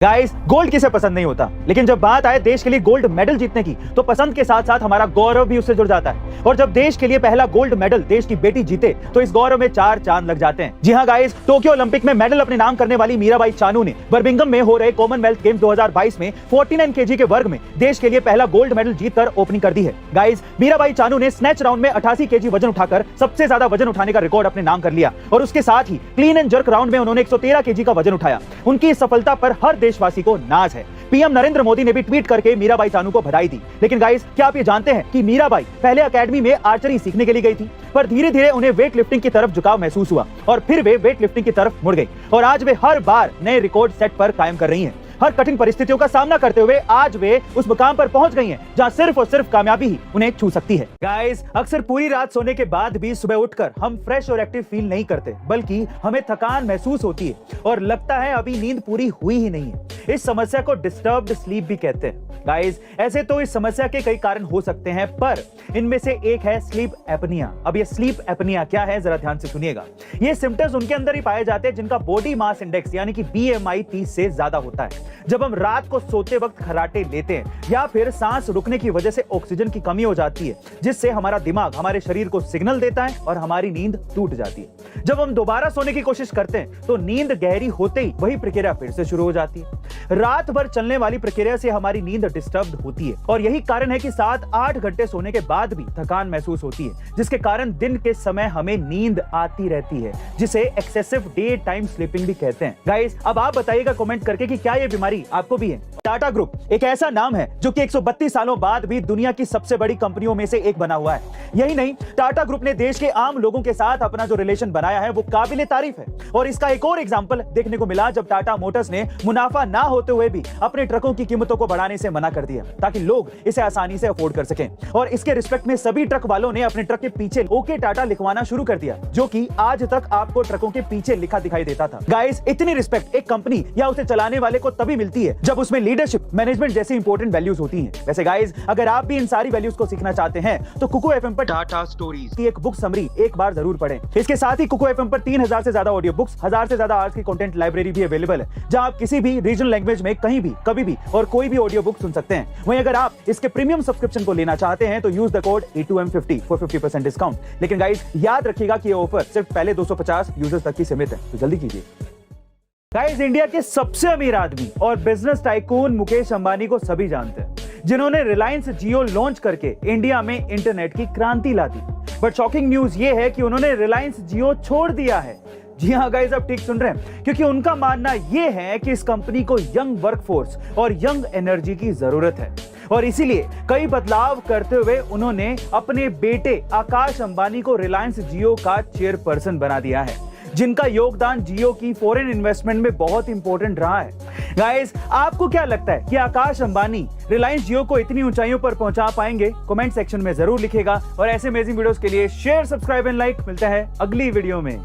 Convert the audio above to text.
Guys, gold किसे पसंद नहीं होता, लेकिन जब बात आए देश के लिए गोल्ड मेडल जीतने की तो पसंद के साथ साथ हमारा गौरव भी उससे जुड़ जाता है। और जब देश के लिए पहला गोल्ड मेडल देश की बेटी जीते तो इस गौरव में चार चांद लग जाते हैं। जी हां गाइस, टोक्यो ओलंपिक में मेडल अपने नाम करने वाली मीराबाई चानू ने बर्मिंघम में हो रहे कॉमनवेल्थ गेम्स 2022 में 49 kg के वर्ग में देश के लिए पहला गोल्ड मेडल जीतकर ओपनिंग कर दी है। गाइस, मीराबाई चानू ने स्नैच राउंड में 88 kg वजन उठाकर सबसे ज्यादा वजन उठाने का रिकॉर्ड अपने नाम कर लिया और उसके साथ ही क्लीन एंड जर्क राउंड में उन्होंने 113 kg का वजन उठाया। उनकी इस सफलता पर हर देशवासी को नाज है। पीएम नरेंद्र मोदी ने भी ट्वीट करके मीराबाई चानू को बधाई दी। लेकिन गाइस, क्या आप ये जानते हैं कि मीराबाई पहले एकेडमी में आर्चरी सीखने के लिए गई थी, पर धीरे धीरे उन्हें वेट लिफ्टिंग की तरफ झुकाव महसूस हुआ और फिर वे वेट लिफ्टिंग की तरफ मुड़ गई और आज वे हर बार नए रिकॉर्ड सेट पर कायम कर रही हैं। हर कठिन परिस्थितियों का सामना करते हुए आज वे उस मुकाम पर पहुंच गई हैं जहां सिर्फ और सिर्फ कामयाबी ही उन्हें छू सकती है। गाइस, अक्सर पूरी रात सोने के बाद भी सुबह उठकर हम फ्रेश और एक्टिव फील नहीं करते, बल्कि हमें थकान महसूस होती है और लगता है अभी नींद पूरी हुई ही नहीं है। इस समस्या को डिस्टर्ब्ड स्लीप भी कहते हैं। गाइस, ऐसे तो इस समस्या के कई कारण हो सकते हैं, पर इनमें से एक है स्लीप एपनिया। अब ये स्लीप एपनिया क्या है, जरा ध्यान से सुनिएगा। ये सिम्टम्स उनके अंदर ही पाए जाते हैं जिनका बॉडी मास इंडेक्स यानी कि BMI 30 से ज्यादा होता है। जब हम रात को सोते वक्त खर्राटे लेते हैं या फिर सांस रुकने की वजह से ऑक्सीजन की कमी हो जाती है, जिससे हमारा दिमाग हमारे शरीर को सिग्नल देता है और हमारी नींद टूट जाती है। जब हम दोबारा सोने की कोशिश करते हैं तो नींद गहरी होते ही वही प्रक्रिया फिर से शुरू हो जाती है। रात भर चलने वाली प्रक्रिया से हमारी नींद डिस्टर्ब होती है और यही कारण है कि 7-8 घंटे सोने के बाद भी थकान महसूस होती है, जिसके कारण दिन के समय हमें नींद आती रहती है, जिसे एक्सेसिव डे टाइम स्लीपिंग भी कहते हैं। गाइस, अब आप बताइएगा कमेंट करके कि क्या ये बीमारी आपको भी है। टाटा ग्रुप एक ऐसा नाम है जो कि 132 सालों बाद भी दुनिया की सबसे बड़ी कंपनियों में से एक बना हुआ है। यही नहीं, टाटा ग्रुप ने देश के आम लोगों के साथ अपना जो रिलेशन बनाया है वो काबिले तारीफ है। और इसका एक और एग्जांपल देखने को मिला जब टाटा मोटर्स ने मुनाफा ना होते हुए भी अपने ट्रकों की कीमतों को बढ़ाने से मना कर दिया ताकि लोग इसे आसानी से अफोर्ड कर सकें। और इसके रिस्पेक्ट में सभी ट्रक वालों ने अपने ट्रक के पीछे ओके टाटा लिखवाना शुरू कर दिया, जो कि आज तक आपको ट्रकों के पीछे लिखा दिखाई देता था। गाइस, इतनी रिस्पेक्ट एक कंपनी या उसे चलाने वाले को तभी मिलती है जब उसमें लीडरशिप, मैनेजमेंट जैसी इंपॉर्टेंट वैल्यूज होती हैं। वैसे गाइस, अगर आप भी इन सारी वैल्यूज को सीखना चाहते हैं तो कुकू एफएम पर टाटा स्टोरीज की एक बुक समरी एक बार जरूर पढ़ें। इसके साथ ही कुकू एफएम पर 3000 से ज्यादा ऑडियो बुक्स, 1000 से ज्यादा आवर्स की कंटेंट लाइब्रेरी भी अवेलेबल है, जहां आप किसी भी रीजनल लैंग्वेज में कहीं भी कभी भी और कोई भी ऑडियो बुक सुन सकते हैं। वहीं अगर आप इसके प्रीमियम सब्सक्रिप्शन को लेना चाहते हैं तो use the code E2M50 for 50% discount. लेकिन गाइस, याद रखिएगा कि ये ऑफर सिर्फ पहले 250 यूजर्स तक ही सीमित है, तो जल्दी कीजिए। गाइस, इंडिया के सबसे अमीर आदमी और बिजनेस टाइकून मुकेश अंबानी को सभी जानते हैं, जिन्होंने रिलायंस जियो लॉन्च करके इंडिया में इंटरनेट की क्रांति ला दी। बट शॉकिंग न्यूज ये है कि उन्होंने रिलायंस जियो छोड़ दिया है। जी हाँ गाइस, आप ठीक सुन रहे हैं, क्योंकि उनका मानना यह है कि इस कंपनी को यंग वर्कफोर्स और यंग एनर्जी की जरूरत है और इसीलिए कई बदलाव करते हुए उन्होंने अपने बेटे आकाश अंबानी को रिलायंस जियो का चेयरपर्सन बना दिया है, जिनका योगदान जियो की फॉरेन इन्वेस्टमेंट में बहुत इंपॉर्टेंट रहा है। गाइस, आपको क्या लगता है कि आकाश अंबानी रिलायंस जियो को इतनी ऊंचाइयों पर पहुंचा पाएंगे? कमेंट सेक्शन में जरूर लिखिएगा और ऐसे अमेजिंग वीडियोस के लिए शेयर, सब्सक्राइब एंड लाइक। मिलता है अगली वीडियो में।